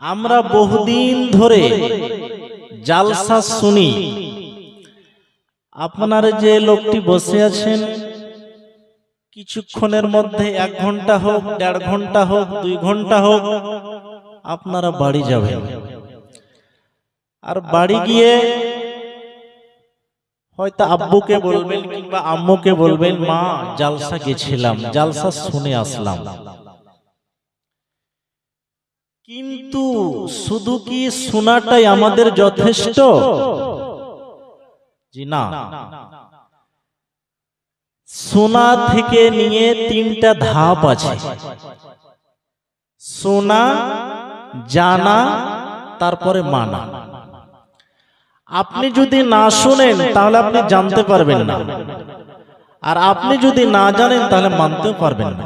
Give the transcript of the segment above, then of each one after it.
আমরা বহুদিন ধরে জালসা শুনি। আপনার যে লোকটি বসে আছেন, কিছুক্ষণের মধ্যে 1 ঘন্টা হোক, 1.5 ঘন্টা হোক, 2 ঘন্টা হোক, আপনারা বাড়ি যাবেন। আর বাড়ি গিয়ে হয়তো আব্বুকে বলবেন কিংবা আম্মুকে বলবেন, মা জালসা গেছিলাম, জালসা শুনে আসলাম। কিন্তু শুধু কি শোনাটাই আমাদের যথেষ্ট? জি না। শোনা থেকে নিয়ে 3টা ধাপ আছে: শোনা, জানা, তারপরে মানা। আপনি যদি না শুনেন তাহলে আপনি জানতে পারবেন না, আর আপনি যদি না জানেন তাহলে মানতেও পারবেন না।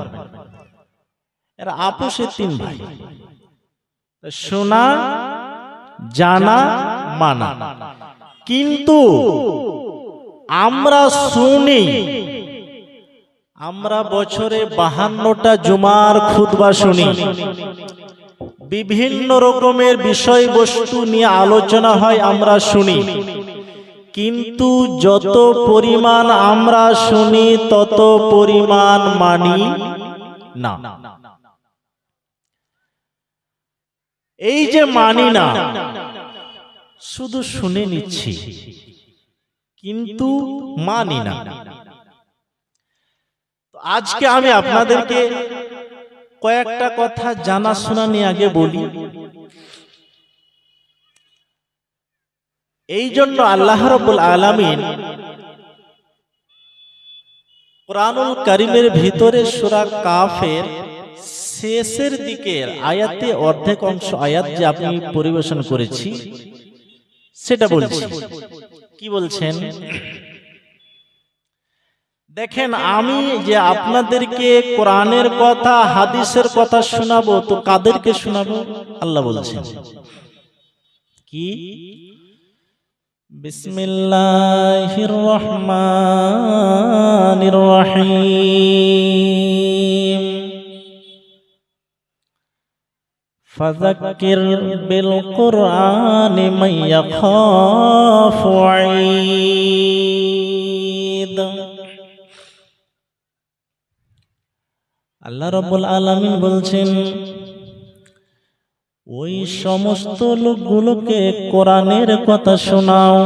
এরা আপোষে 3 ভাই: শোনা, জানা, মানা। কিন্তু আমরা শুনি, আমরা বছরে 52টা জুমার খুতবা শুনি, বিভিন্ন রকমের বিষয়বস্তু নিয়ে আলোচনা হয়, আমরা শুনি। কিন্তু যত পরিমাণ আমরা শুনি তত পরিমাণ মানি না। এই যে মানি না, শুধু শুনে নিচ্ছি কিন্তু মানি না। আজকে আমি আপনাদেরকে কয়েকটা কথা জানাশোনা নিয়ে আগে বলি। এই জন্য আল্লাহ রাব্বুল আলামিন কুরআনুল কারীমের ভিতরে সূরা কাফের শেষের দিকের আয়াতে অর্ধেক অংশ আয়াত যে আপনি পরিবেশন করেছি সেটা বলছি। কি বলছেন দেখেন, আমি যে আপনাদেরকে কোরআনের কথা, হাদিসের কথা শোনাবো, তো কাদেরকে শোনাবো? আল্লাহ বলছেন কি? বিসমিল্লাহির রহমানির রহিম। ফাযাক্কির বিল কুরআনি মান ইয়াখাফু ওয়াঈদ। আল্লাহ রাব্বুল আলামিন বলছেন, ওই সমস্ত লোকগুলোকে কোরআনের কথা শোনাও,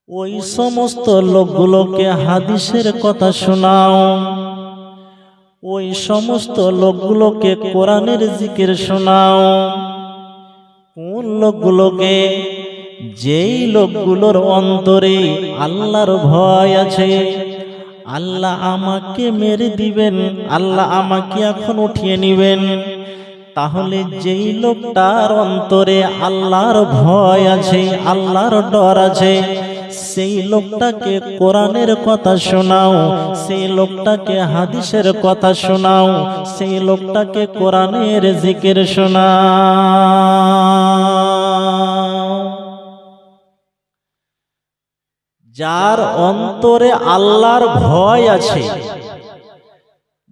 ওই সমস্ত লোকগুলোকে হাদিসের কথা শোনাও, ওই সমস্ত লোকগুলোকে কোরআনের জিকির শোনাও। কোন লোকগুলোকে? যেই লোকগুলোর অন্তরে আল্লাহর ভয় আছে। আল্লাহ আমাকে মেরে দিবেন, আল্লাহ আমাকে এখন উঠিয়ে নিবেন। তাহলে যেই লোকটার অন্তরে আল্লাহর ভয় আছে, আল্লাহর ডর আছে, সেই লোকটাকে কোরআনের কথা শোনাও, সেই লোকটাকে হাদিসের কথা শোনাও, সেই লোকটাকে কোরআনের জিকির শোনাও। যার অন্তরে আল্লাহর ভয় আছে,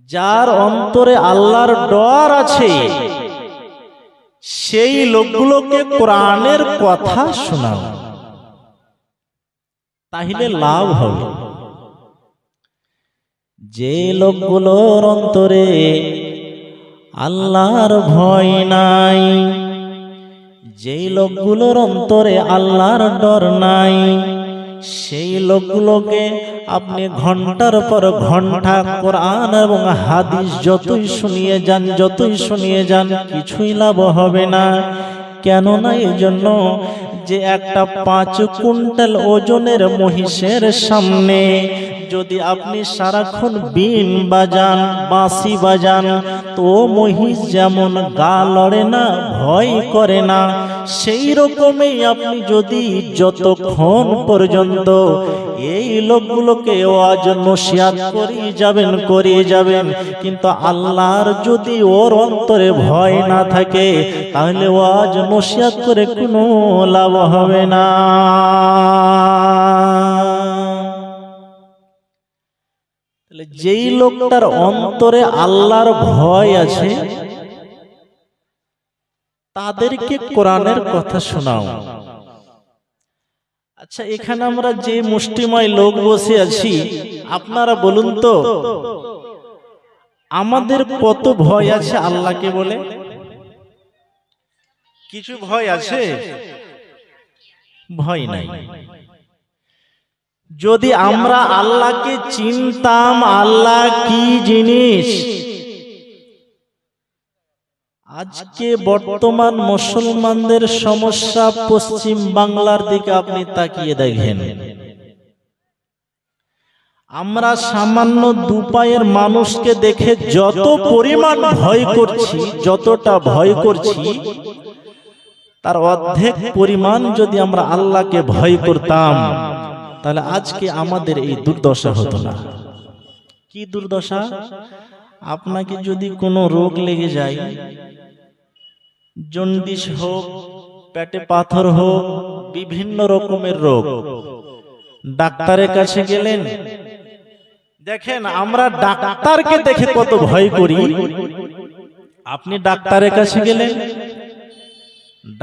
যার অন্তরে আল্লাহর ডর আছে, সেই লোকগুলোকে কোরআনের কথা শোনাও, তাহলে লাভ হবে। যে লোকগুলোর অন্তরে আল্লাহর ভয় নাই, যেই লোকগুলোর অন্তরে আল্লাহর ডর নাই, সেই লোকগুলোকে আপনি ঘন্টার পর ঘন্টা কোরআন এবং হাদিস যতই শুনিয়ে যান, যতই শুনিয়ে যান, কিছুই লাভ হবে না। কেননা এই জন্য যে একটা 5 কুইন্টাল ওজনের মহিষের সামনে যদি আপনি সারাক্ষণ বিন বাজান, বাঁশি বাজান, তো মহিষ যেমন গা লড়ে না, ভয় করে না, সেই রকমই আপনি যদি যতক্ষণ পর্যন্ত এই লোকগুলোকে ওয়াজ নসিহত করিয়ে যাবেন, কিন্তু আল্লাহর যদি ওর অন্তরে ভয় না থাকে, তাহলে ওয়াজ নসিহত করে কোনো লাভ হবে না। যেই লোকটার অন্তরে আল্লাহর ভয় আছে, তাদেরকে কোরআনের কথা শোনাও। আচ্ছা, এখানে আমরা যে মুষ্টিময় লোক বসে আছি, আপনারা বলুন তো আমাদের কত ভয় আছে আল্লাহকে বলে? কিছু ভয় আছে? ভয় নাই। যদি আমরা আল্লাহকে চিনতাম, আল্লাহ কি জিনিস, আজকে বর্তমান মুসলমানদের সমস্যা পশ্চিম বাংলার দিকে আপনি তাকিয়ে দেখেন। আমরা সামান্য দুপায়ের মানুষকে দেখে যত পরিমাণ ভয় করছি, যতটা ভয় করছি, তার অর্ধেক পরিমাণ যদি আমরা আল্লাহকে ভয় করতাম, তাহলে আজকে আমাদের এই দুর্দশা হতো না। কি দুর্দশা? আপনাকে যদি কোনো রোগ লেগে যায়, জন্ডিস হোক, পেটে পাথর হোক, বিভিন্ন রকমের রোগ, ডাক্তারের কাছে গেলেন, দেখেন আমরা ডাক্তারকে দেখে কত ভয় করি। আপনি ডাক্তারের কাছে গেলেন,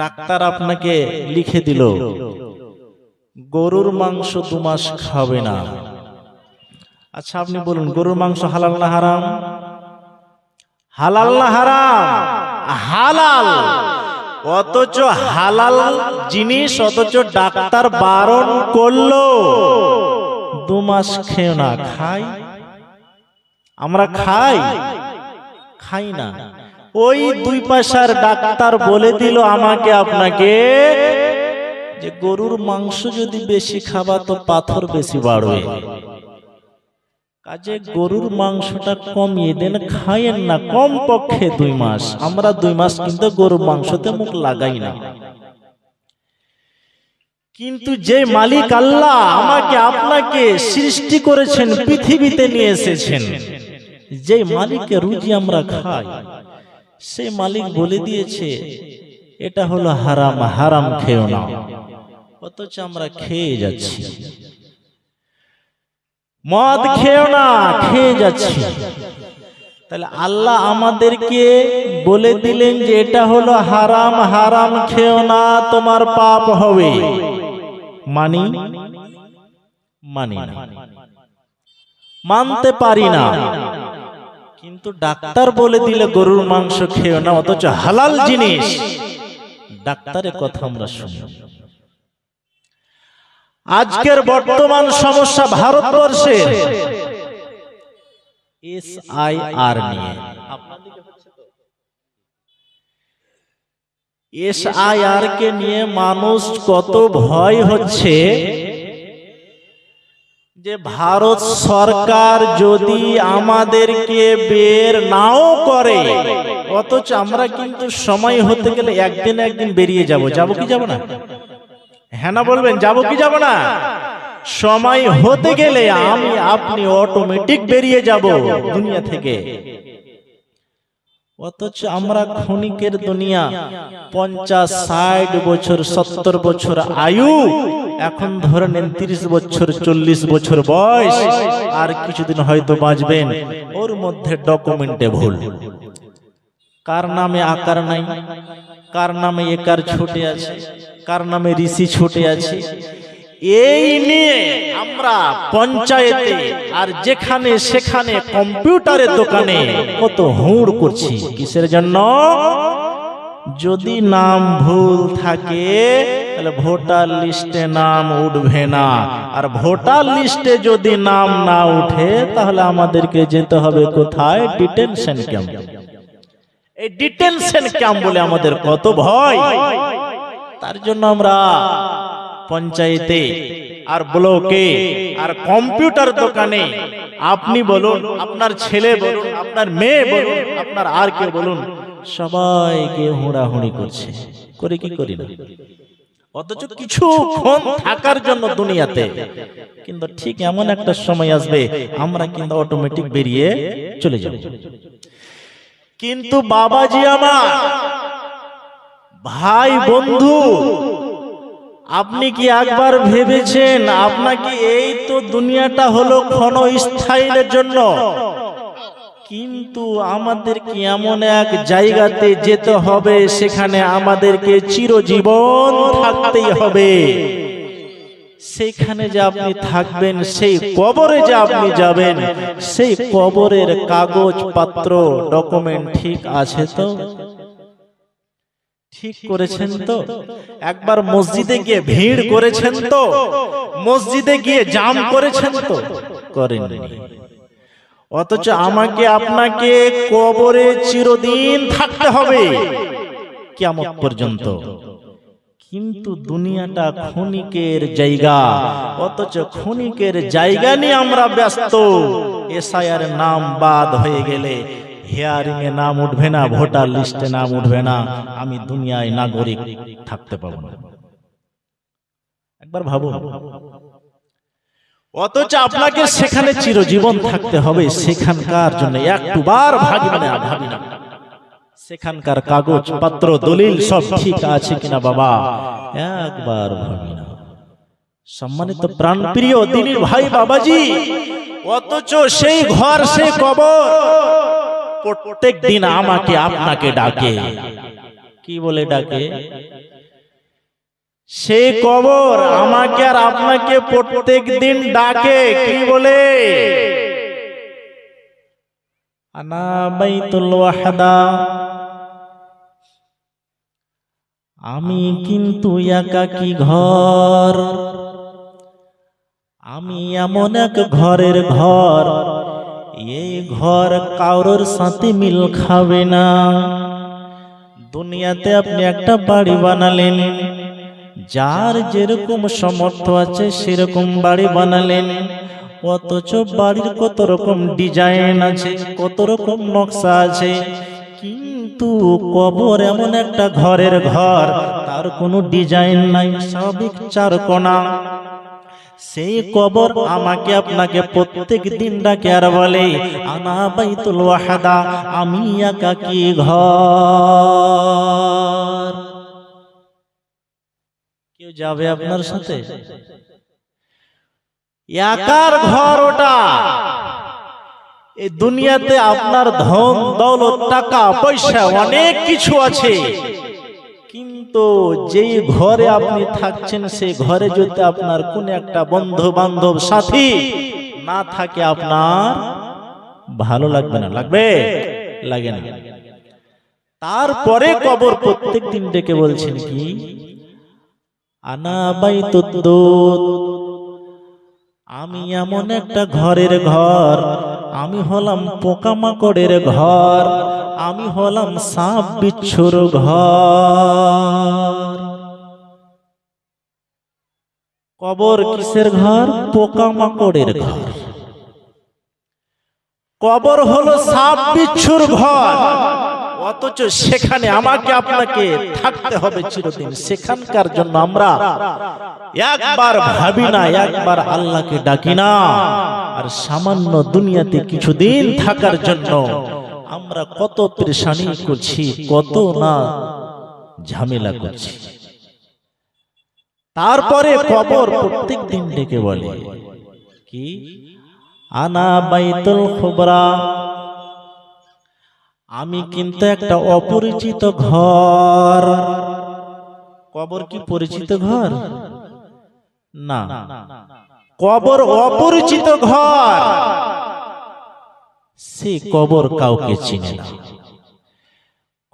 ডাক্তার আপনাকে লিখে দিল গরুর মাংস 2 মাস খাবে না। আচ্ছা, আপনি বলুন গরুর মাংস হালাল না হারাম? হালাল না হারাম? হালাল। অথচ হালাল জিনিস, অথচ ডাক্তার বারণ করলো 2 মাস খেও না। খাই? আমরা খাই? খাই না। ওই 2 পয়সার ডাক্তার বলে দিল আমাকে আপনাকে যে গরুর মাংস যদি বেশি খাবা তো পাথর বেশি বাড়বে, কাজে গরুর মাংসটা কমিয়ে দেন, খায়েন না কম পক্ষে 2 মাস। আমরা 2 মাস কিন্তু গরুর মাংসতে মুখ লাগাই না। কিন্তু যে মালিক আল্লাহ আমাকে আপনাকে সৃষ্টি করেছেন, পৃথিবীতে নিয়ে এসেছেন, যে মালিকের রুজি আমরা খাই, সেই মালিক বলে দিয়েছে এটা হলো হারাম, হারাম খেও না, অথচ আমরা খেয়ে যাচ্ছি। মদ খেও না, খেয়ে যাচ্ছি। তাহলে আল্লাহ আমাদেরকে বলে দিলেন যে এটা হলো হারাম, হারাম খেও না, তোমার পাপ হবে। মানি? মানি না, মানতে পারি না। কিন্তু ডাক্তার বলে দিলে গরুর মাংস খেও না, অথচ হালাল জিনিস, ডাক্তারের কথা আমরা শুনি। আজকের বর্তমান সমস্যা ভারতবর্ষের SIR নিয়ে। SIR কে নিয়ে মানুষ কত ভয় হচ্ছে যে ভারত সরকার যদি আমাদেরকে বের নাও করে, অথচ আমরা কিন্তু সময় হতে গেলে একদিন একদিন বেরিয়ে যাব। যাব কি যাব না? হ্যাঁ না বলবেন, যাব কি যাব না? সময় হতে গেলে আমি আপনি অটোমেটিক বেরিয়ে যাব দুনিয়া থেকে। অথচ আমরা ক্ষণিকের দুনিয়া, 50, 60 বছর, 70 বছর আয়ু, এখন ধরে নেন 30 বছর, 40 বছর বয়স, আর কিছুদিন হয়তো বাঁচবেন, ওর মধ্যে ডকুমেন্টে ভুল। কার নামে আকার নাই, কার নামে একার ছুটে আছে, কার নামে ঋষি ছুটে আছে, এই নিয়ে আমরা পঞ্চায়েতে আর যেখানে সেখানে কম্পিউটারের দোকানে কত হুড় করছি। কিসের জন্য? যদি নাম ভুল থাকে তাহলে ভোটার লিস্টে নাম উঠবে না, আর ভোটার লিস্টে যদি নাম না উঠে তাহলে আমাদেরকে যেতে হবে কোথায়? Detention camp. এই ডিটেনশন ক্যাম্প বলে আমাদের কত ভয়। তার জন্য আমরা পঞ্চায়েতে আর ব্লকে আর কম্পিউটার দোকানে, আপনি বলুন, আপনার ছেলে বলুন, আপনার মেয়ে বলুন, আপনার আর কে বলুন, সবাইকে হুড়াহুড়ি করছে। করে কি করি না? অথচ কিছুক্ষণ থাকার জন্য দুনিয়াতে, কিন্তু ঠিক এমন একটা সময় আসবে আমরা কিন্তু অটোমেটিক বেরিয়ে চলে যাব। কিন্তু বাবাজি আমার, ভাই বন্ধু, আপনি কি একবার ভেবেছেন আপনাকে এই তো দুনিয়াটা হলো ক্ষণস্থায়ীর জন্য, কিন্তু আমাদেরকে এমন এক জায়গাতে যেতে হবে, সেখানে আমাদেরকে চিরজীবন থাকতেই হবে। সেখানে যে আপনি থাকবেন, সেই কবরে যে আপনি যাবেন, সেই কবরের কাগজ পত্র ডকুমেন্ট ঠিক আছে তো? ঠিক করেছেন তো? একবার মসজিদে গিয়ে ভিড় করেছেন তো? মসজিদে গিয়ে জাম করেছেন তো? করেননি। অথচ আমাকে আপনাকে কবরে চিরদিন থাকতে হবে কিয়ামত পর্যন্ত। কিন্তু দুনিয়াটা ক্ষণিকের জায়গা, অথচ ক্ষণিকের জায়গা নিয়ে আমরা ব্যস্ত। এসআইআর নাম বাদ হয়ে গেলে হিয়ারিং এ নাম উঠবে না, ভোটার লিস্টে নাম উঠবে না, আমি দুনিয়ায় নাগরিক থাকতে পাবো না। একবার ভাবুন। অথচ আপনাকে সেখানে চিরজীবন থাকতে হবে, সেখানকার জন্য একবার ভাবি না সেখানকার কাগজ পত্র দলিল সব ঠিক আছে কিনা বাবা, একবার ভাবি না। সম্মানিত প্রাণপ্রিয় দিনীর ভাই বাবাজি, অথচ সেই ঘর, সেই কবর প্রত্যেক দিন আমাকে আপনাকে ডাকে। কি বলে ডাকে? সেই কবর আমাকে আর আপনাকে প্রত্যেক দিন ডাকে। কি বলে? আনা বাইতুল ওয়াহদা, আমি কিন্তু একাকী ঘর। আমি এমন এক ঘরের ঘর, এই ঘর কারোর সাথে মিল খাবে না। দুনিয়াতে আপনি একটা বাড়ি বানালেন, যার যেরকম সামর্থ্য আছে সেরকম বাড়ি বানালেন, অথচ বাড়ির কত রকম ডিজাইন আছে, কত রকম নকশা আছে। কিন্তু কবর এমন একটা ঘরের ঘর, তার কোনো ডিজাইন নাই, স্বাভাবিক চারকোনা। সেই কবর আমাকে আপনাকে প্রত্যেক দিন ডাকে আর বলে, আনা বাইতুল ওয়াহদা, আমি একাকী ঘর। কেউ যাবে আপনার সাথে? একার ঘর ওটা। এই দুনিয়াতে আপনার ধন দৌলত, টাকা পয়সা অনেক কিছু আছে, কিন্তু যেই ঘরে আপনি থাকছেন, সেই ঘরে যদি আপনার কোন একটা বন্ধু বান্ধব সাথী না থাকে, আপনার ভালো লাগবে না? লাগবে? লাগে না। তারপরে কবর প্রত্যেক দিন ডেকে বলছেন কি, আনা বাইতুদ্দুদ, আমি এমন একটা ঘরের ঘর, আমি হলাম পোকামাকড়ের ঘর, আমি হলাম সাপ বিচ্ছুর ঘর। কবর কিসের ঘর? পোকামাকড়ের ঘর। কবর হলো সাপ বিচ্ছুর ঘর, অথচ সেখানে আমাকে আপনাকে থাকতে হবে চিরদিন। সেখানকার জন্য আমরা একবার ভাবি না, একবার আল্লাহকে ডাকি না। আর সামান্য দুনিয়াতে কিছুদিন থাকার জন্য আমরা কত পেরেশানি করছি, কত না ঝামেলা করছি। তারপরে কবর প্রত্যেক দিন ডেকে বলে কি, আনা বাইতুল খুবরা, আমি কিন্তু একটা অপরিচিত ঘর। কবর কি পরিচিত ঘর? না, কবর অপরিচিত ঘর। সে কবর কাউকে চিনে না।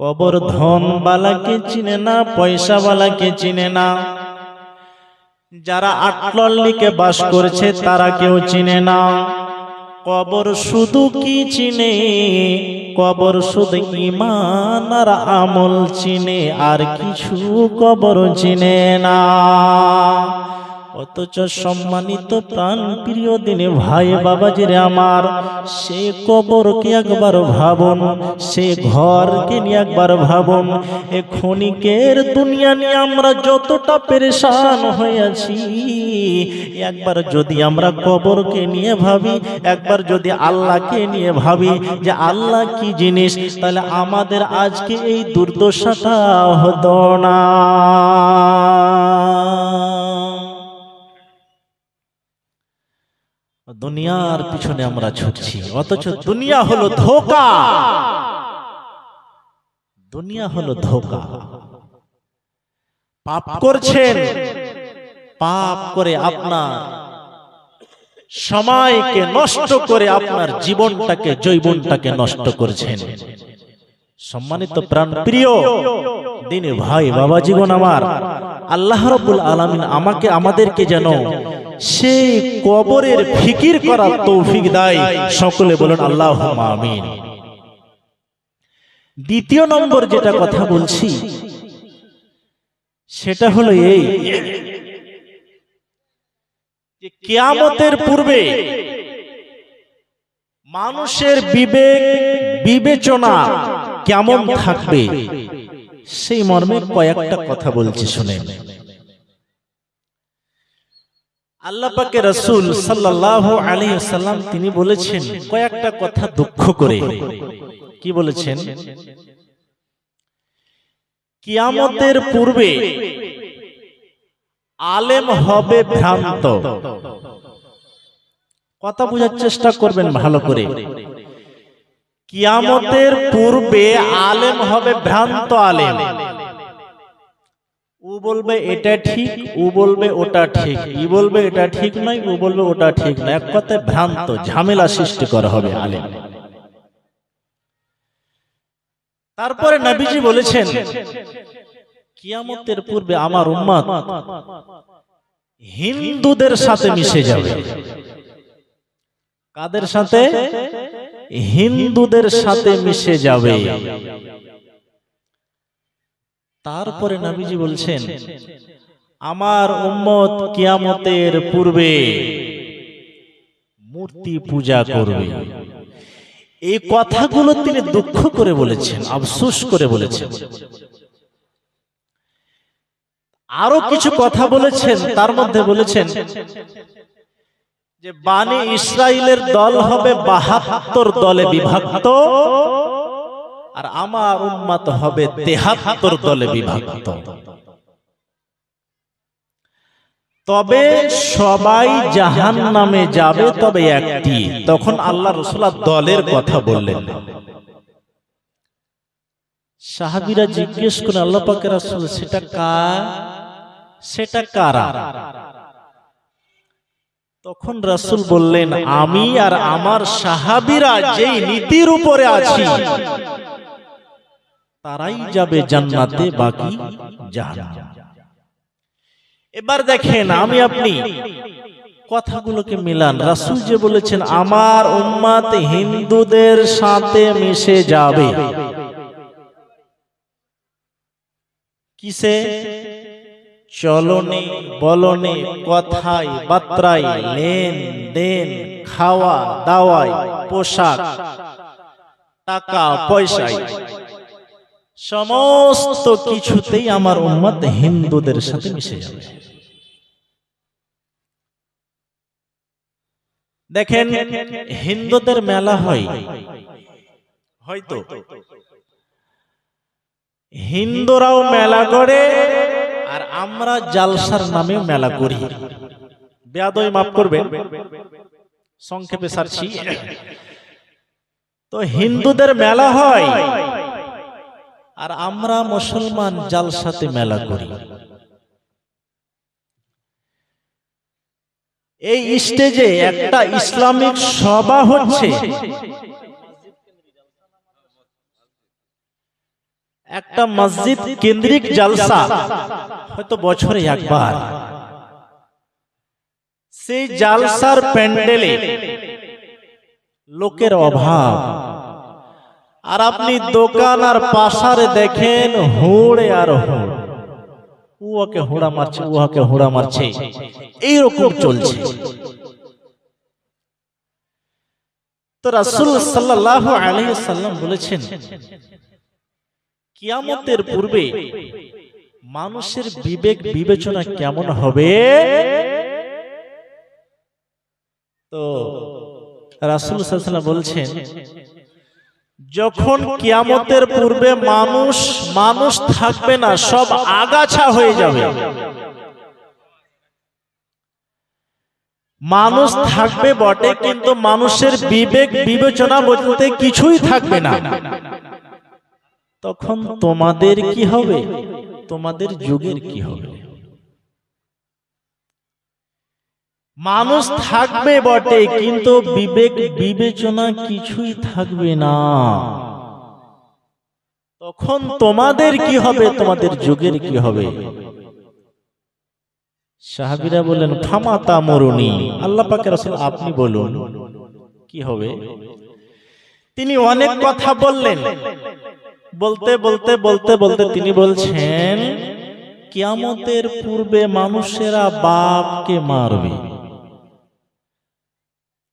কবর ধন বালাকে চিনে না, পয়সা বালাকে চিনে না। যারা আটলল্লিকে বাস করছে তারা কেউ চিনে না। কবর শুধু কি চিনে? কবর শুধু ঈমান আর আমল চিনে, আর কিছু কবর চিনে না। অথচ সম্মানিত প্রাণ প্রিয় দিনে ভাই বাবাজিরে আমার, সে কবরকে একবার ভাবুন, সে ঘরকে নিয়ে একবার ভাবুন। এ ক্ষণিকের দুনিয়া নিয়ে আমরা যতটা পেরেশান হয়ে আছি, একবার যদি আমরা কবরকে নিয়ে ভাবি, একবার যদি আল্লাহকে নিয়ে ভাবি যে আল্লাহ কি জিনিস, তাহলে আমাদের আজকে এই দুর্দশাটা হতো না। দুনিয়ার পিছনে আমরা ছুটছি, অথচ দুনিয়া হলো ধোঁকা। দুনিয়া হলো ধোঁকা। পাপ করছেন, পাপ করে আপনার সময়কে নষ্ট করে আপনার জীবনটাকে, যৌবনটাকে নষ্ট করছেন। সম্মানিত প্রাণ প্রিয় দিনে ভাই বাবা জীবন আমার, আল্লাহ রাব্বুল আলামিন আমাকে আমাদেরকে যেন সেই কবরের ফিকির করার তৌফিক দেয়। সকলে বলুন আল্লাহুম্মা আমিন। দ্বিতীয় নম্বর যেটা কথা বলছি সেটা হলো এই যে কিয়ামতের পূর্বে মানুষের বিবেক বিবেচনা কেমন থাকবে সেই মর্মে কয়েকটা কথা বলছি, শুনেন। আল্লাহ পাকের রাসূল সাল্লাল্লাহু আলাইহি ওয়াসাল্লাম তিনি বলেছেন কয়েকটা কথা দুঃখ করে। কি বলেছেন? কিয়ামতের পূর্বে আলেম হবে ভ্রান্ত। কথা বোঝার চেষ্টা করবেন ভালো করে। কিয়ামতের পূর্বে আলেম হবে ভ্রান্ত আলেম। ও বলবে এটা ঠিক, ও বলবে ওটা ঠিক, ই বলবে এটা ঠিক নয়, ও বলবে ওটা ঠিক নয়। এক কথায় ভ্রান্ত, ঝামেলা সৃষ্টি করা হবে আলেম। তারপরে নবীজি বলেছেন কিয়ামতের পূর্বে আমার উম্মত হিন্দুদের সাথে মিশে যাবে। কাদের সাথে? হিন্দুদের সাথে মিশে যাবে। তারপরে নবীজি বলছেন আমার উম্মত কিয়ামতের পূর্বে মূর্তি পূজা করবে। এই কথাগুলো তিনি দুঃখ করে বলেছেন, আফসোস করে বলেছেন। আরো কিছু কথা বলেছেন, তার মধ্যে বলেছেন যে বানি ইসরাইলের দল হবে ৭২ দলে বিভক্ত, আর আমার উম্মত হবে ৭৩ দলে বিভক্ত। তবে সবাই জাহান্নামে যাবে, তবে একটি। তখন আল্লাহ রাসূল দলের কথা বললেন। সাহাবীরা জিজ্ঞেস করে আল্লাহ পাকের রাসূল সেটা কারা? তখন রাসূল বললেন আমি আর আমার সাহাবীরা যেই নীতির উপরে আছি তারাই যাবে জান্নাতে, বাকি জাহান্নামে। এবার দেখেন আমি আপনি কথাগুলোকে মিলান। রাসূল যে বলেছেন আমার উম্মত হিন্দুদের সাথে মিশে যাবে, কিসে? চলনে, বলনে, কথায়, বার্তায়, লেন দেন, খাওয়া দাওয়ায়, পোশাক, টাকা পয়সায়, সমস্ত কিছুতেই আমার উম্মত হিন্দুদের সাথে মিশে যাবে। দেখেন হিন্দুদের মেলা হয়, হয়তো হিন্দুরাও মেলা করে আর আমরা জালসার নামে মেলা করি। বেয়াদবি মাফ করবেন, সংক্ষেপে সারছি। তো হিন্দুদের মেলা হয় আর আমরা মুসলমান জালসাতে মেলা করি। এই স্টেজে একটা ইসলামিক সভা হচ্ছে, একটা মসজিদ কেন্দ্রিক জালসা, হয়তো বছরে একবার। সেই জালসার প্যান্ডেলে লোকের অভাব, আর আপনি দোকান আর পাশারে দেখেন হুড়ে আর হুড়, উহাকে হুড়া মারছে, উহাকে হুড়া মারছে, এইরকম চলছে। তো রাসূল সাল্লাল্লাহু আলাইহি ওয়াসাল্লাম বলেছেন কিয়ামতের পূর্বে মানুষের বিবেক বিবেচনা কেমন হবে। তো রাসূল সাল্লাল্লাহু আলাইহি ওয়াসাল্লাম বলছেন যখন কিয়ামতের পূর্বে মানুষ থাকবে না, সব আগাছা হয়ে যাবে। মানুষ থাকবে বটে, কিন্তু মানুষের বিবেক বিবেচনা বলতে কিছুই থাকবে না। তখন তোমাদের কি হবে? তোমাদের যুগের কি হবে? মানুষ থাকবে বটে, কিন্তু বিবেক বিবেচনা কিছুই থাকবে না। তখন তোমাদের কি হবে? তোমাদের যুগের কি হবে? সাহাবীরা বলেন, ফামা তামরুনি, আল্লাহ পাকের রাসূল আপনি বলুন কি হবে? তিনি অনেক কথা বললেন। বলতে বলতে বলতে বলতে তিনি বলছেন, কিয়ামতের পূর্বে মানুষেরা বাপকে মারবে।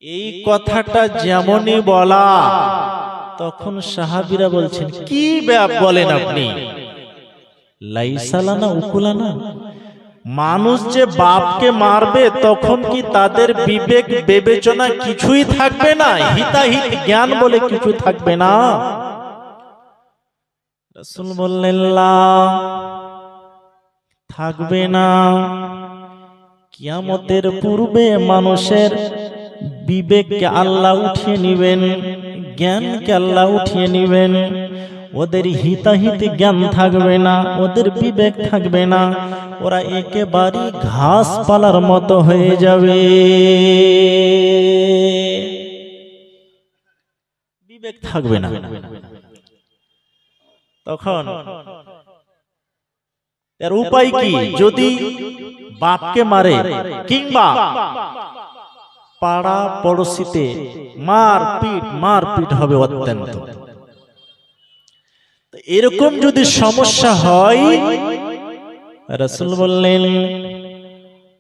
এই কথাটা যেমনই বলা, তখন সাহাবীরা বলছেন, কি বলেন আপনি? লাইসালানা উকুলানা, মানুষ যে বাপকে মারবে তখন কি তাদের বিবেক বিবেচনা কিছুই থাকবে না? হিতাহিত জ্ঞান বলে কিছু থাকবে না? রাসূল বললেন, লা, থাকবে না। কিয়ামতের পূর্বে মানুষের বিবেককে আল্লাহ উঠিয়ে নিবেন, জ্ঞানকে আল্লাহ উঠিয়ে নিবেন। ওদের হিতাহিত জ্ঞান থাকবে না, ওদের বিবেক থাকবে না। ওরা একেবারে ঘাস পালার মতো হয়ে যাবে। বিবেক থাকবে না। তখন এর উপায় কি? যদি বাপকে মারে কিংবা পাড়া পড়শিতে মারপিট হবে অত্যন্ত। এরকম যদি সমস্যা হয়, রাসূল বললেন,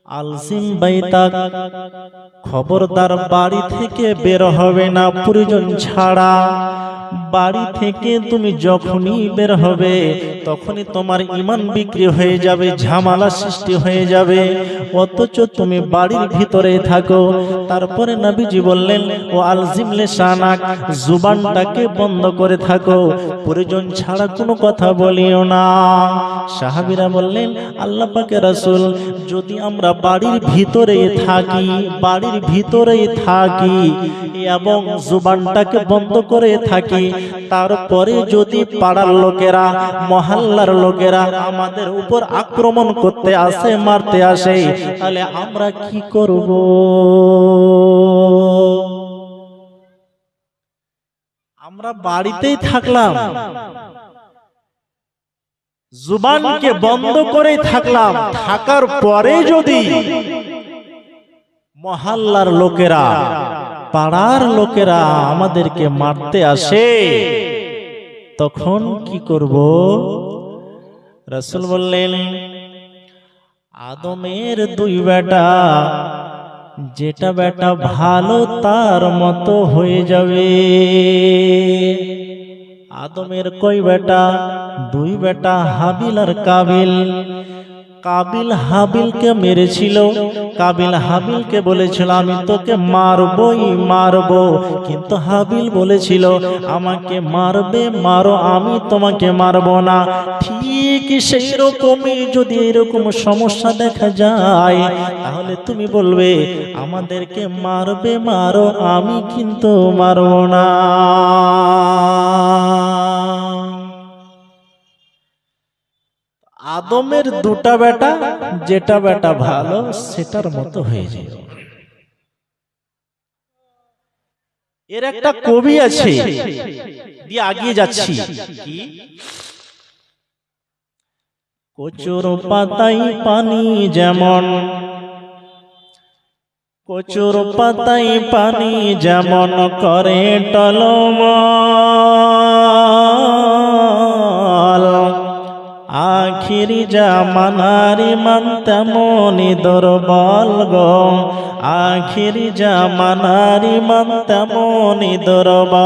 আলজিম বাইতাক, খবরদার বাড়ি থেকে বের হবে না প্রয়োজন ছাড়া। বাড়ি থেকে তুমি যখনই বের হবে তখনই তোমার ঈমান বিক্রি হয়ে যাবে, ঝামেলা সৃষ্টি হয়ে যাবে, অথচ তুমি বাড়ির ভিতরে থাকো। তারপরে নবীজি বললেন, ও আলজিম লিসানাক, জুবানটাকে বন্ধ করে থাকো, প্রয়োজন ছাড়া কোনো কথা বলিও না। সাহাবীরা বললেন, আল্লাহ পাকের রাসূল, যদি আমরা বাড়ির ভিতরেই থাকি এবং জুবানটাকে বন্ধ করে থাকি, তারপরে যদি পাড়ার লোকেরা, মহল্লার লোকেরা আমাদের উপর আক্রমণ করতে আসে, মারতে আসে, তাহলে আমরা কি করব? আমরা বাড়িতেই থাকলাম, জুবানকে বন্ধ করে থাকলাম, থাকার পরে যদি মহল্লার লোকেরা, পাড়ার লোকেরা আমাদেরকে মারতে আসে, তখন কি করব? রাসূল বললেন, আদমের দুই বেটা, যেটা বেটা ভালো তার মতো হয়ে যাবে। আদমের কয় বেটা? দুই বেটা, হাবিল আর কাবিল। কাবিল হাবিলকে মেরেছিল। কাবিল হাবিলকে বলেছিল, আমি তোকে মারবই মারবো, কিন্তু হাবিল বলেছিল, আমাকে মারবে মারো, আমি তোমাকে মারবো না। ঠিক সেই রকমই যদি এরকম সমস্যা দেখা যায়, তাহলে তুমি বলবে, আমাদেরকে মারবে মারো, আমি কিন্তু মারবো না। আদমের দুটা বেটা, যেটা বেটা ভালো সেটার মতো হয়ে যায়। এর একটা কবি আছে, দিয়ে আগিয়ে যাচ্ছি। কি? কচুর পাতায় পানি যেমন, কচুর পাতায় পানি যেমন করে টলমল, আখিরি জামানার ইমান তেমনি দুর্বল গো, আখিরি জামানার ইমান তেমনি দুর্বল।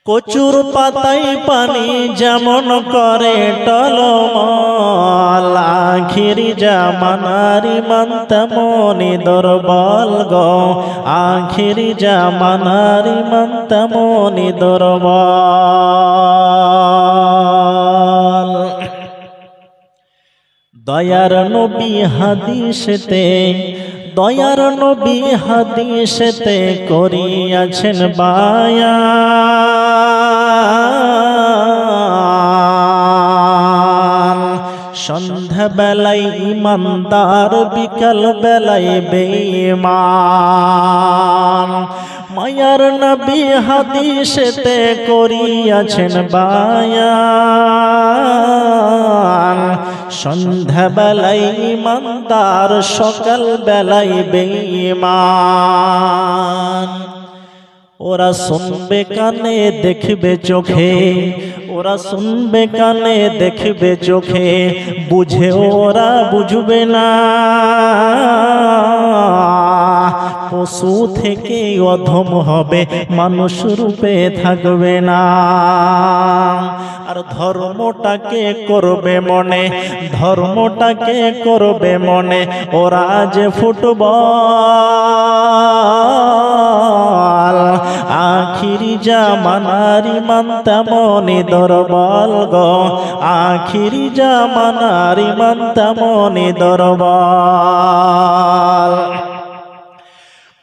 কচুর পাতায় পানি যেমন করে টলমল, আখিরি জামানার ইমান তেমনি দুর্বল গো, আখিরি জামানার ইমান তেমনি দুর্বল। দয়ার নবী হাদিসেতে, দয়ার নবী হাদিসেতে করিয়াছেন বায়ান। সন্ধ্যা বেলায় ইমানদার, বিকাল বেলায় বেঈমান। মায়ার নবী হাদিসেতে করিয়াছেন বায়ান। সন্ধ্যা বেলায় ইমানদার, সকাল বেলায় বেঈমান। ওরা শুনবে কানে, দেখবে চোখে, ওরা শুনবে কানে, দেখবে চোখে, বুঝে ওরা বুঝবে না। পশু থেকে অধম হবে, মানুষ রূপে থাকবে না। আর ধর্মটাকে করবে মনে, ধর্মটাকে করবে মনে, ওরা যে ফুটবল। আখিরি জামানার ইমান তেমনি দুর্বল গো, আখিরি জামানার ইমান তেমনি দুর্বল।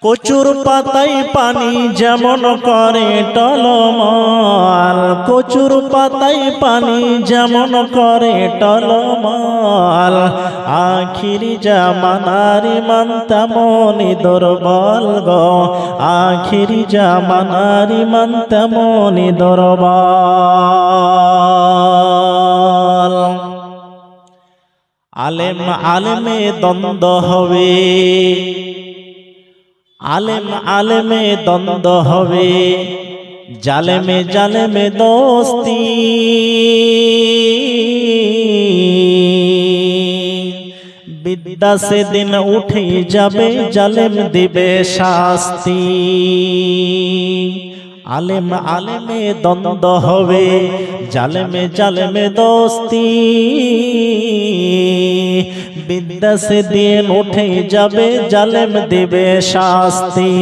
কচুর পাতায় পানি যেমন করে টলমল, কচুর পাতায় পানি যেমন করে টলমল। আখিরি জামানার ইমান তেমনি দুর্বল গো, আখিরি জামানার ইমান তেমনি দুর্বল। আলেম আলেমে দ্বন্দ্ব হবে, আলেম আলেমে দ্বন্দ্ব হবে, জালেমে জালেমে দোস্তি। বিদ্যা সেদিন উঠে যাবে, জালেম দিবে শাস্তি। আলেম আলেমে দ্বন্দ্ব হবে, জালেমে জালেমে দোস্তি। বিদ্যা সেদিন উঠে যাবে, জালেম দিবে শাস্তি।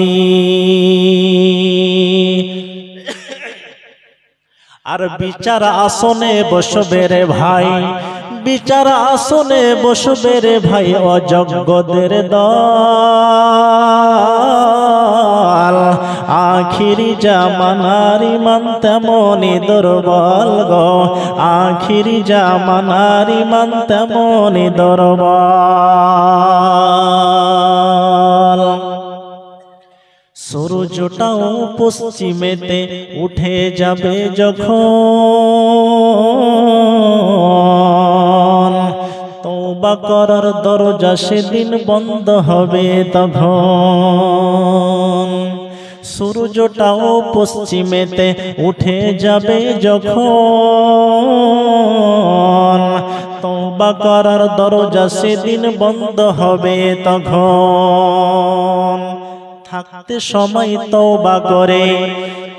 আর বিচার আসনে বসবে রে ভাই, বিচার আসনে বসবে রে ভাই অযোগ্যদের দল। আখিরি জামানার ইমান তেমনি দুর্বল গো, আখিরি জামানার ইমান তেমনি দুর্বল। সূর্যটাও পশ্চিমেতে উঠে যাবে যখন, তওবা করার দরজা সেদিন বন্ধ হবে তখন। সূর্যটাও পশ্চিমেতে উঠে যাবে যখন, তওবা করার দরজা সেদিন বন্ধ হবে তখন। থাকতে সময় তওবা করে,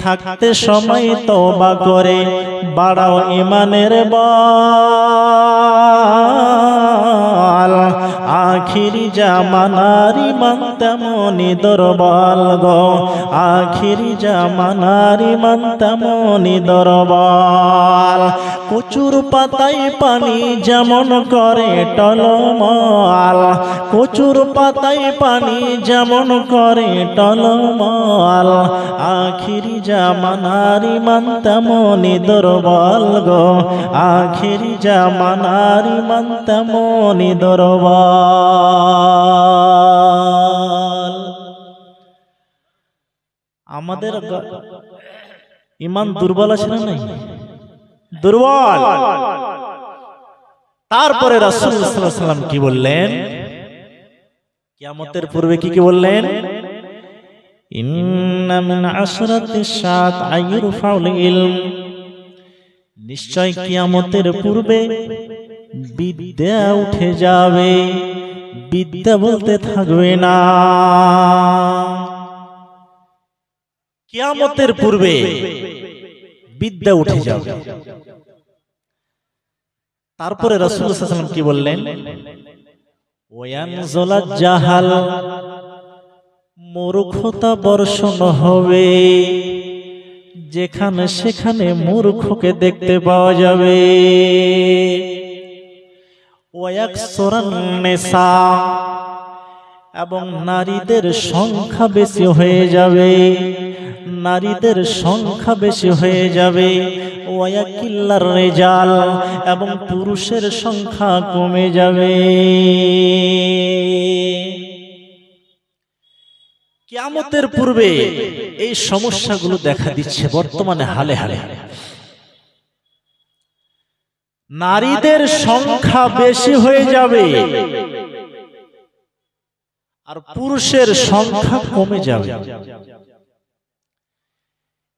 থাকতে সময় তওবা করে, বাড়াও ঈমানের বল। আখিরি জামানার ইমান তেমনি দুর্বল গো, আখিরি জামানার ইমান তেমনি দুর্বল। কচুর পাতায় পানি যেমন করে টলমল, কচুর পাতায় পানি যেমন করে টলমল। আখিরি জামানার ইমান তেমনি দুর্বল গো, আখিরি জামানার ইমান তেমনি দুর্বল। আমাদের ইমান দুর্বল আছে না নাই? দুর্বল। তারপরে রাসূল সাল্লাল্লাহু আলাইহি ওয়াসাল্লাম কি বললেন? কিয়ামতের পূর্বে কি বললেন? ইন্না মিন আশরাতিশ সাআত আইরফাউল ইলম, নিশ্চয় কিয়ামতের পূর্বে বিদ্যা উঠে যাবে, বিদ্যা বলতে থাকবে না। কিয়ামতের পূর্বে বিদ্যা উঠে যাবে। তারপরে রাসূল সাল্লাল্লাহু আলাইহি ওয়াসাল্লাম কি বললেন? ওয়ায়ানজুলাজ জাহাল, মূর্খতা বর্ষণ হবে, যেখানে সেখানে মূর্খকে দেখতে পাওয়া যাবে। ওয়ায়াকসুরান নিসা, এবং নারীদের সংখ্যা বেশি হয়ে যাবে, নারীদের সংখ্যা বেশি হয়ে যাবে। ওয়ায়াকিল্লার রিজাল, এবং পুরুষের সংখ্যা কমে যাবে। কিয়ামতের পূর্বে এই সমস্যাগুলো দেখা দিচ্ছে বর্তমানে হালে হালে। নারীদের সংখ্যা বেশি হয়ে যাবে আর পুরুষের সংখ্যা কমে যাবে।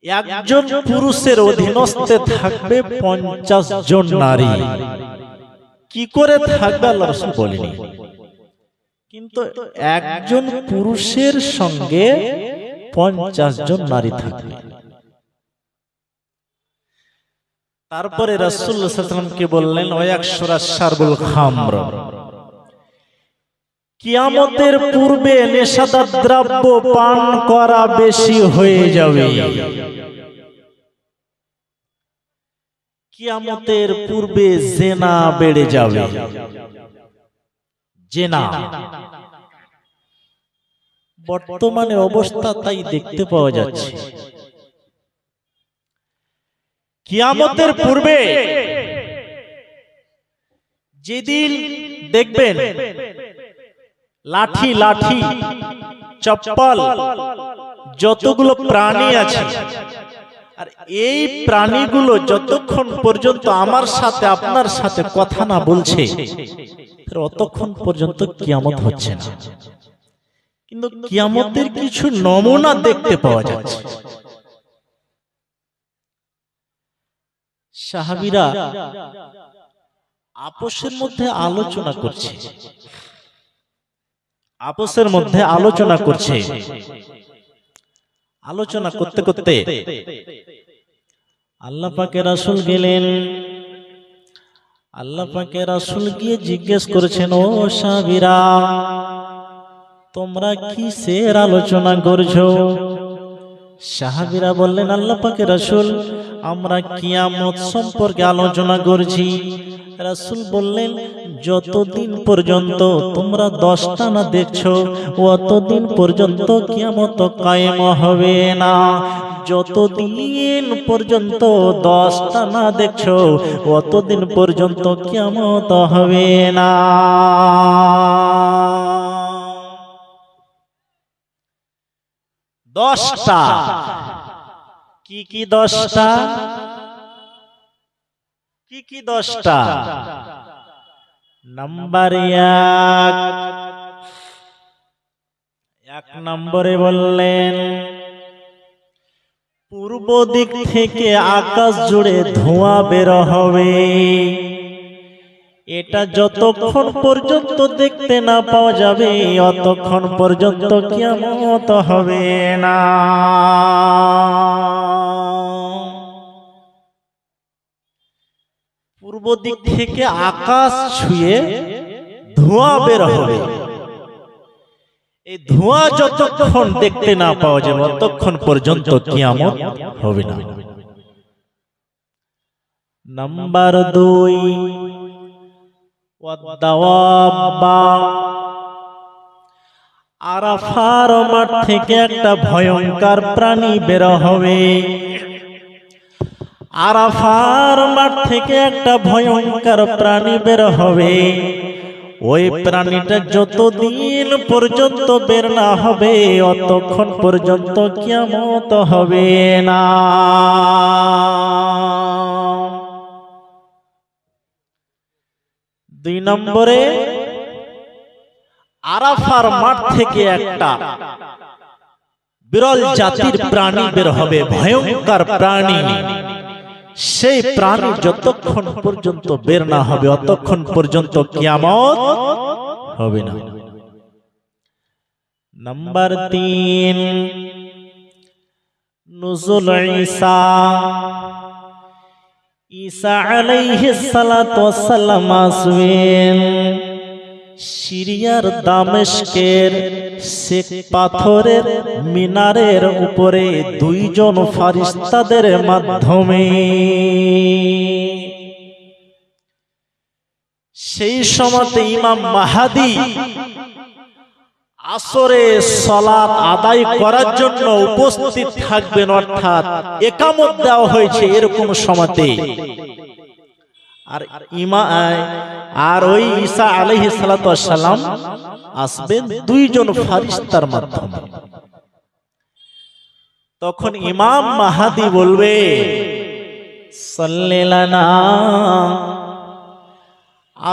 একজন পুরুষের অধীনস্থে থাকবে 50 জন নারী। কি করে থাকবে আল্লাহ রাসূল বলেনি, কিন্তু একজন পুরুষের সঙ্গে 50 জন নারী থাকবে। তারপরে রাসূলুল্লাহ সাল্লাল্লাহু আলাইহি ওয়াসাল্লাম কে বললেন ওয়ায়াকসুরা শারবুল খামর, কিয়ামতের পূর্বে নেশাদার দ্রব্য পান করা বেশি হয়ে যাবে। কিয়ামতের পূর্বে জিনা বেড়ে যাবে। জিনা বর্তমানে অবস্থা তাই দেখতে পাওয়া যাচ্ছে। কিয়ামতের পূর্বে যেদিন দেখবেন লাঠি লাঠি চপ্পল যতগুলো প্রাণী আছে, আর এই প্রাণীগুলো যতক্ষণ পর্যন্ত আমার সাথে আপনার সাথে কথা না বলছে অতক্ষণ পর্যন্ত কিয়ামত হচ্ছে না। কিন্তু কিয়ামতের কিছু নমুনা দেখতে পাওয়া যাচ্ছে। সাহাবীরা আপসের মধ্যে আলোচনা করছে, আপসের মধ্যে আলোচনা করছে। আলোচনা করতে করতে আল্লাহ পাকের রাসূল গেলেন। আল্লাহ পাকের রাসূল গিয়ে জিজ্ঞেস করেছেন, ও সাহাবীরা তোমরা কিসের আলোচনা করছো? সাহাবীরা বললেন, আল্লাহ পাকের রাসূল আমরা কিয়ামত সম্পর্কে আলোচনা করছি। রাসূল বললেন, যতদিন পর্যন্ত তোমরা 10টা না দেখছো অতদিন পর্যন্ত কিয়ামত কায়েম হবে না। যতদিন পর্যন্ত 10টা না দেখছো অতদিন পর্যন্ত কিয়ামত হবে না। 10টা কি কি 10টা? কি কি 10টা? নাম্বার 1 নম্বরে বললেন, পূর্ব দিক থেকে আকাশ জুড়ে ধোঁয়া বের হবে। এটা যতক্ষণ পর্যন্ত দেখতে না পাওয়া যাবে অতক্ষণ পর্যন্ত কিয়ামত হবে না। পূর্ব দিক থেকে আকাশ ছুঁয়ে ধোঁয়া বের হবে। এই ধোঁয়া যতক্ষণ দেখতে না পাওয়া যাবে ততক্ষণ পর্যন্ত কিয়ামত হবে না। নাম্বার 2, আরাফার মাঠ থেকে একটা ভয়ঙ্কর প্রাণী বের হবে। আরাফার মাঠ থেকে একটা ভয়ঙ্কর প্রাণী বের হবে। ওই প্রাণীটা যতদিন পর্যন্ত বের না হবে অতক্ষণ পর্যন্ত কিয়ামত হবে না। দুই নম্বরে, আরাফার মাঠ থেকে একটা বিরল জাতির প্রাণী বের হবে, ভয়ঙ্কর প্রাণী। সেই প্রাণী যতক্ষণ পর্যন্ত বের না হবে অতক্ষণ পর্যন্ত কিয়ামত হবে না। নাম্বার 3, নুজুল ঈসা। ঈসা আলাইহিস সালাতু ওয়াস সালাম আসবেন। সিরিয়ার দামেস্কের শেখ পাথরের মিনারের উপরে 2 জন ফারিস্তাদের মাধ্যমে সেই সময়তে ইমাম মাহাদি আসরে সালাত আদায় করার জন্য উপস্থিত থাকবেন, অর্থাৎ ইকামত দেওয়া হয়েছে এরকম সময়তে। আর ওই ঈসা আলাইহিস সালাতু ওয়াস সালাম আসবেন দুইজন ফারিস্তার মাধ্যমে। তখন ইমাম মাহাদি বলবে, সাল্লিলানা,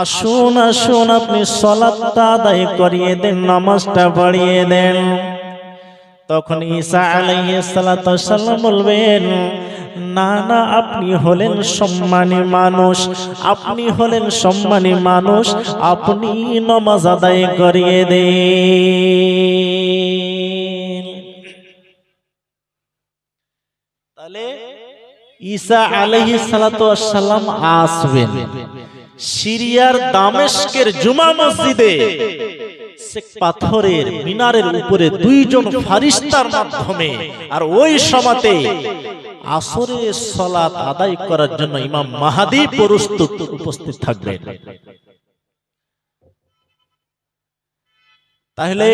আসুন আসুন আপনি সালাতটা আদায় করিয়ে দেন, নামাজটা পড়িয়ে দেন। তখন ঈসা আলাইহিস সালাতু ওয়াস সালাম বলবেন, না না, আপনি হলেন সম্মানী মানুষ, আপনি হলেন সম্মানী মানুষ, আপনি নামাজ আদায় করিয়ে দেন। তাহলে ঈসা আলাইহিস সালাতু ওয়াস সালাম আসবেন সিরিয়ার দামেস্কের জুমা মসজিদে পাথরের মিনারের উপরে দুইজন ফারিস্তার মাধ্যমে। আর ওই সময়তে আসরের সালাত আদায় করার জন্য ইমাম মাহাদি প্রস্তুত উপস্থিত থাকবেন। তাহলে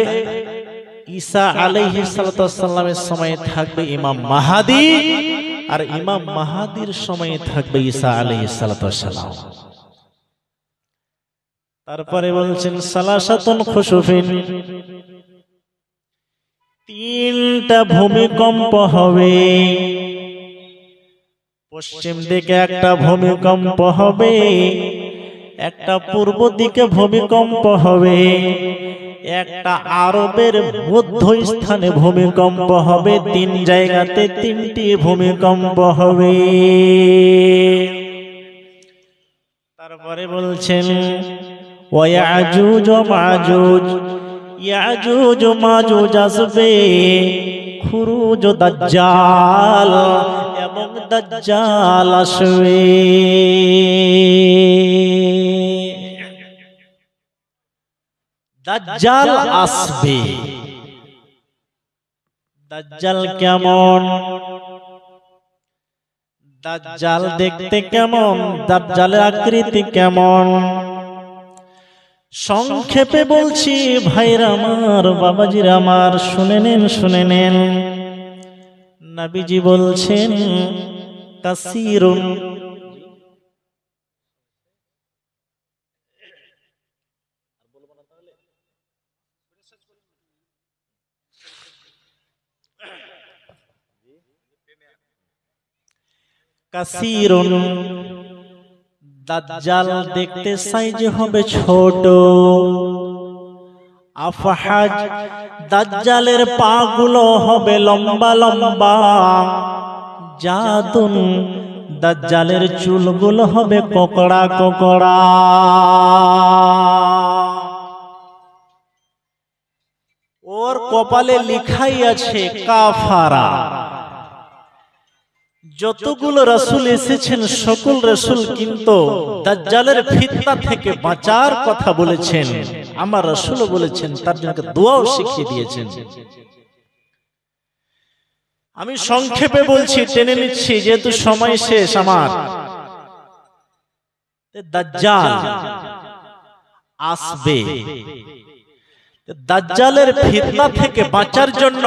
ঈসা আলাইহিস সালাতু ওয়াস সালামের সময়ে থাকবে ইমাম মাহাদি, আর ইমাম মাহাদির সময়ে থাকবে ঈসা আলাইহিস সালাতু ওয়াস সালাম। তারপরে বলছেন সালাসাতুন খুসুফিন, তিনটা ভূমিকম্প হবে। পশ্চিম দিকে একটা ভূমিকম্প হবে, একটা পূর্ব দিকে ভূমিকম্প হবে, একটা আরবের মধ্যস্থানে ভূমিকম্প হবে। তিন জায়গাতে তিনটি ভূমিকম্প হবে। তারপরে বলছেন ওয়াজুজ ও মাজুজ, ইয়াজুজ ও মাজুজ আসবে, খুরুজ ও দাজ্জাল, এবং দাজ্জাল আসবে। দাজ্জাল আসবে। দাজ্জাল কেমন? দাজ্জাল দেখতে কেমন? দাজ্জালের আকৃতি কেমন? সংক্ষেপে বলছি ভাইরা আমার, বাবাজিরা আমার, শুনে নেন শুনে নেন। নবীজি বলছেন কাসীরুন, কাসীরুন, দাজ্জাল দেখতে সাইজ হবে ছোট। আফহাজ, দাজ্জালের পা গুলো হবে লম্বা লম্বা। জাদুন, দাজ্জালের চুলগুলো হবে কোকড়া কোকড়া। ওর কপালে লিখাই আছে কাফারা। যতগুলো রাসূল এসেছেন সকল রাসূল কিন্তু দাজ্জালের ফিতনা থেকে বাঁচার কথা বলেছেন। আমার রাসূলও বলেছেন, তার জন্য দোয়াও শিখিয়ে দিয়েছেন। আমি সংক্ষেপে বলছি, টেনে নিচ্ছি যেহেতু সময় শেষ আমার। দাজ্জাল আসবে। দাজ্জালের ফিতনা থেকে বাঁচার জন্য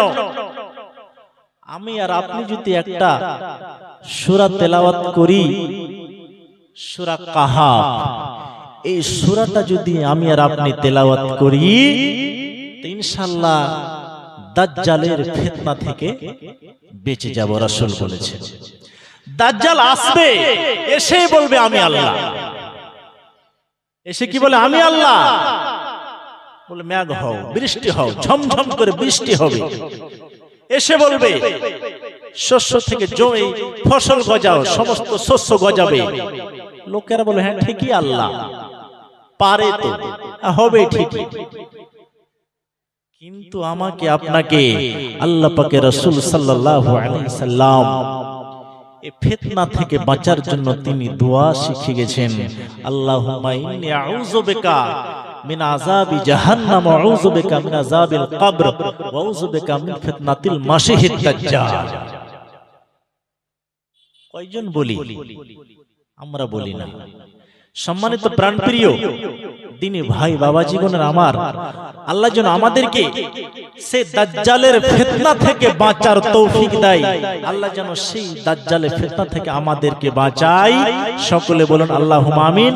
আমি আর আপনি যদি একটা সূরা তেলাওয়াত করি, সূরা কাহাফ, এই সূরাটা যদি আমি আর আপনি তেলাওয়াত করি, ইনশাআল্লাহ দাজ্জালের ফিতনা থেকে বেঁচে যাব। রাসূল বলেছেন দাজ্জাল আসবে, এসে বলবে আমি আল্লাহ। এসে কি বলে? আমি আল্লাহ। বলে মেঘ হও, বৃষ্টি হও, ঝমঝম করে বৃষ্টি হবে। এসে বলবে শস্য থেকে জমি ফসল গজাও, সমস্ত শস্য গজাবে। লোকেরা বলে হ্যাঁ ঠিকই আল্লাহ পারে, তো হবে ঠিকই। কিন্তু আমাকে আপনাকে আল্লাহ পাকের রাসূল সাল্লাল্লাহু আলাইহি সাল্লাম এই ফিতনা থেকে বাঁচার জন্য তিনি দোয়া শিখিয়ে গেছেন। আল্লাহুম্মা ইন্নী আউযু বিকা মিন আযাবি জাহান্নাম ওয়া আউযু বিকা মিন আযাবিল কবর ওয়া আউযু বিকা মিন ফিতনাতিল মাসিহিদ দাজ্জাল। কয়জন বলি? আমরা বলি না। সম্মানিত প্রাণপ্রিয় দিনী ভাই বাবা জীবনের আমার, আল্লাহ যেন আমাদেরকে সে দাজ্জালের ফিতনা থেকে বাঁচার তৌফিক দেয়। আল্লাহ যেন সেই দাজ্জালের ফিতনা থেকে আমাদেরকে বাঁচায়। সকলে বলুন আল্লাহুম্মা আমিন।